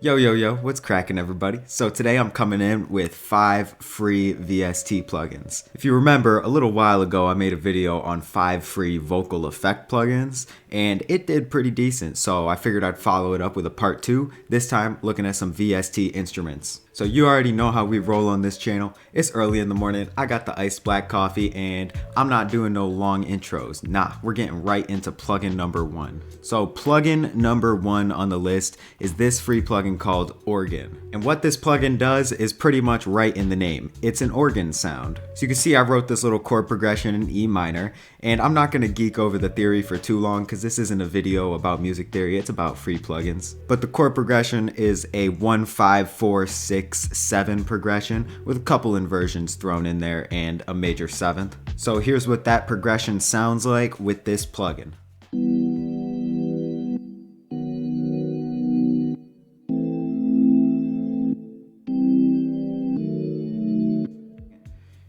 Yo, what's cracking everybody? So today I'm coming in with 5 free VST plugins. If you remember, a little while ago I made a video on 5 free vocal effect plugins, and it did pretty decent, so I figured I'd follow it up with a part 2, this time looking at some VST instruments. So you already know how we roll on this channel. It's early in the morning, I got the iced black coffee, and I'm not doing no long intros. Nah, we're getting right into plugin number 1. So plugin number 1 on the list is this free plugin called Organ. And what this plugin does is pretty much right in the name. It's an organ sound. So you can see I wrote this little chord progression in E minor, and I'm not going to geek over the theory for too long because this isn't a video about music theory, it's about free plugins. But the chord progression is a 1, 5, 4, 6, 7 progression with a couple inversions thrown in there and a major 7th. So here's what that progression sounds like with this plugin.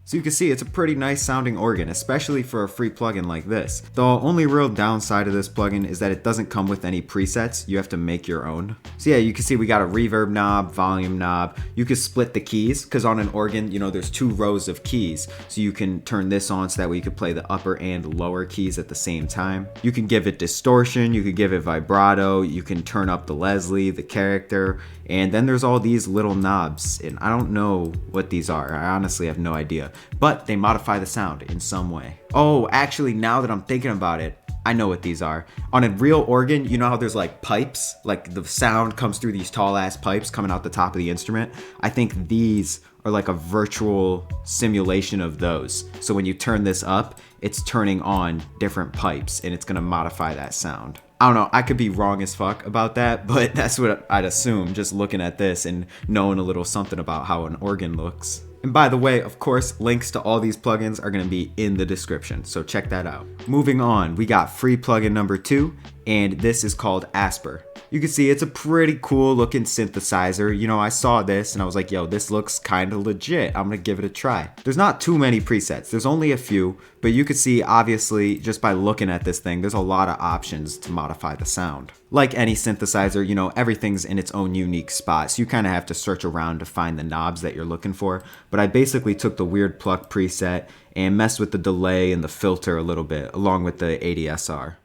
So you can see it's a pretty nice sounding organ, especially for a free plugin like this. The only real downside of this plugin is that it doesn't come with any presets, you have to make your own. So yeah, you can see we got a reverb knob, volume knob, you can split the keys, because on an organ, you know, there's 2 rows of keys. So you can turn this on so that way you can play the upper and lower keys at the same time. You can give it distortion, you can give it vibrato, you can turn up the Leslie, the character, and then there's all these little knobs, and I don't know what these are, I honestly have no idea. But they modify the sound in some way. Oh, actually, now that I'm thinking about it, I know what these are. On a real organ, you know how there's like pipes? Like the sound comes through these tall ass pipes coming out the top of the instrument? I think these are like a virtual simulation of those. So when you turn this up, it's turning on different pipes and it's gonna modify that sound. I don't know, I could be wrong as fuck about that, but that's what I'd assume just looking at this and knowing a little something about how an organ looks. And by the way, of course, links to all these plugins are going to be in the description, so check that out. Moving on, we got free plugin number 2, and this is called Asper. You can see it's a pretty cool looking synthesizer. You know, I saw this and I was like, yo, this looks kind of legit. I'm gonna give it a try. There's not too many presets, there's only a few, but you can see obviously just by looking at this thing, there's a lot of options to modify the sound. Like any synthesizer, you know, everything's in its own unique spot, so you kind of have to search around to find the knobs that you're looking for. But I basically took the weird pluck preset and messed with the delay and the filter a little bit, along with the ADSR.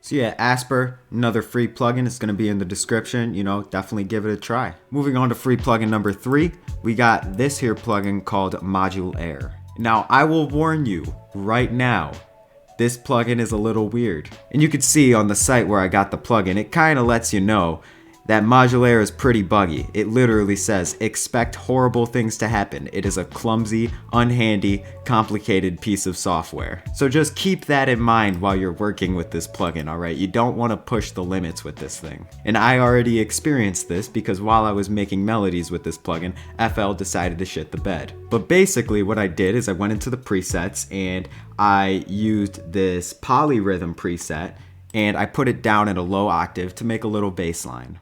So yeah, Asper, another free plugin. It's going to be in the description. You know, definitely give it a try. Moving on to free plugin number 3, we got this here plugin called ModulAir. Now, I will warn you right now, this plugin is a little weird. And you can see on the site where I got the plugin, it kind of lets you know that ModulAir is pretty buggy. It literally says, expect horrible things to happen. It is a clumsy, unhandy, complicated piece of software. So just keep that in mind while you're working with this plugin, alright? You don't want to push the limits with this thing. And I already experienced this because while I was making melodies with this plugin, FL decided to shit the bed. But basically what I did is I went into the presets and I used this polyrhythm preset and I put it down at a low octave to make a little bass line.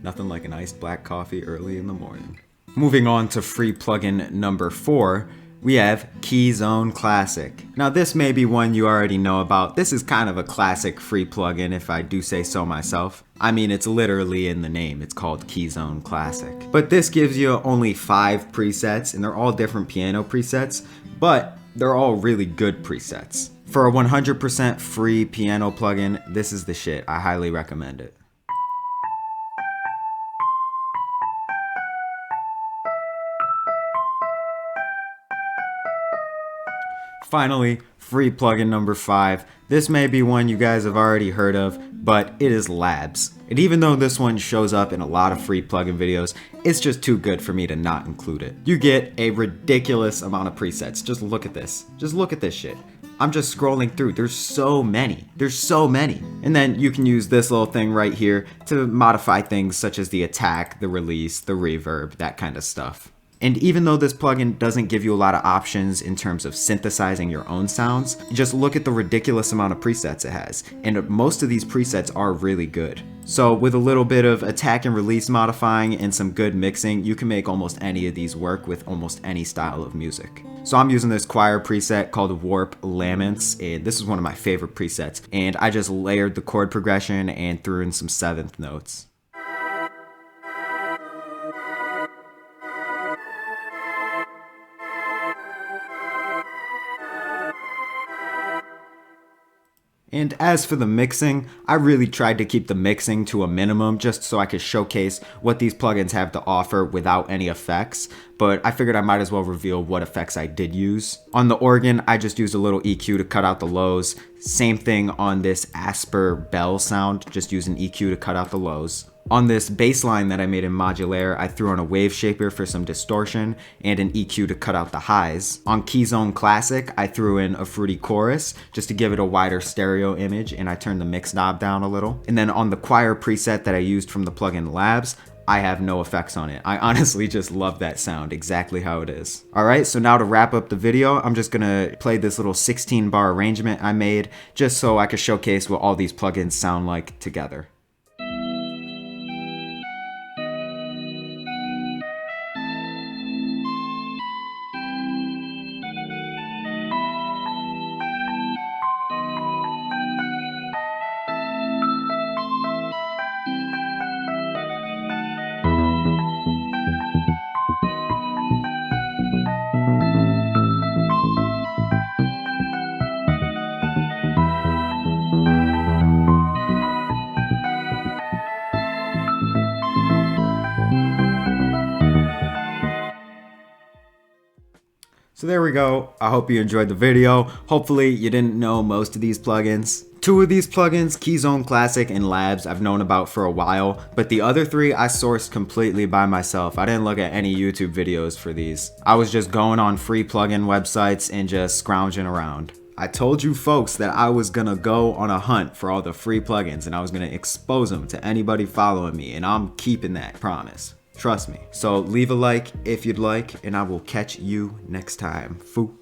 Nothing like an iced black coffee early in the morning. Moving on to free plugin number 4, we have Keyzone Classic. Now this may be one you already know about. This is kind of a classic free plugin if I do say so myself. I mean, it's literally in the name. It's called Keyzone Classic. But this gives you only 5 presets and they're all different piano presets, but they're all really good presets. For a 100% free piano plugin, this is the shit. I highly recommend it. Finally, free plugin number 5. This may be one you guys have already heard of, but it is Labs. And even though this one shows up in a lot of free plugin videos, it's just too good for me to not include it. You get a ridiculous amount of presets. Just look at this. Just look at this shit. I'm just scrolling through. There's so many. There's so many. And then you can use this little thing right here to modify things such as the attack, the release, the reverb, that kind of stuff. And even though this plugin doesn't give you a lot of options in terms of synthesizing your own sounds, just look at the ridiculous amount of presets it has, and most of these presets are really good. So with a little bit of attack and release modifying and some good mixing, you can make almost any of these work with almost any style of music. So I'm using this choir preset called Warp Laments, and this is one of my favorite presets, and I just layered the chord progression and threw in some 7th notes. And as for the mixing, I really tried to keep the mixing to a minimum just so I could showcase what these plugins have to offer without any effects, but I figured I might as well reveal what effects I did use. On the organ, I just used a little EQ to cut out the lows. Same thing on this Asper bell sound, just used an EQ to cut out the lows. On this bass line that I made in ModulAir, I threw on a wave shaper for some distortion and an EQ to cut out the highs. On Keyzone Classic, I threw in a fruity chorus just to give it a wider stereo image, and I turned the mix knob down a little. And then on the choir preset that I used from the plugin Labs, I have no effects on it. I honestly just love that sound exactly how it is. Alright, so now to wrap up the video, I'm just gonna play this little 16-bar arrangement I made just so I could showcase what all these plugins sound like together. So there we go. I hope you enjoyed the video. Hopefully you didn't know most of these plugins. 2 of these plugins, Keyzone Classic and Labs, I've known about for a while, but the other 3 I sourced completely by myself. I didn't look at any YouTube videos for these. I was just going on free plugin websites and just scrounging around. I told you folks that I was gonna go on a hunt for all the free plugins and I was gonna expose them to anybody following me, and I'm keeping that promise. Trust me. So leave a like if you'd like, and I will catch you next time. Foo.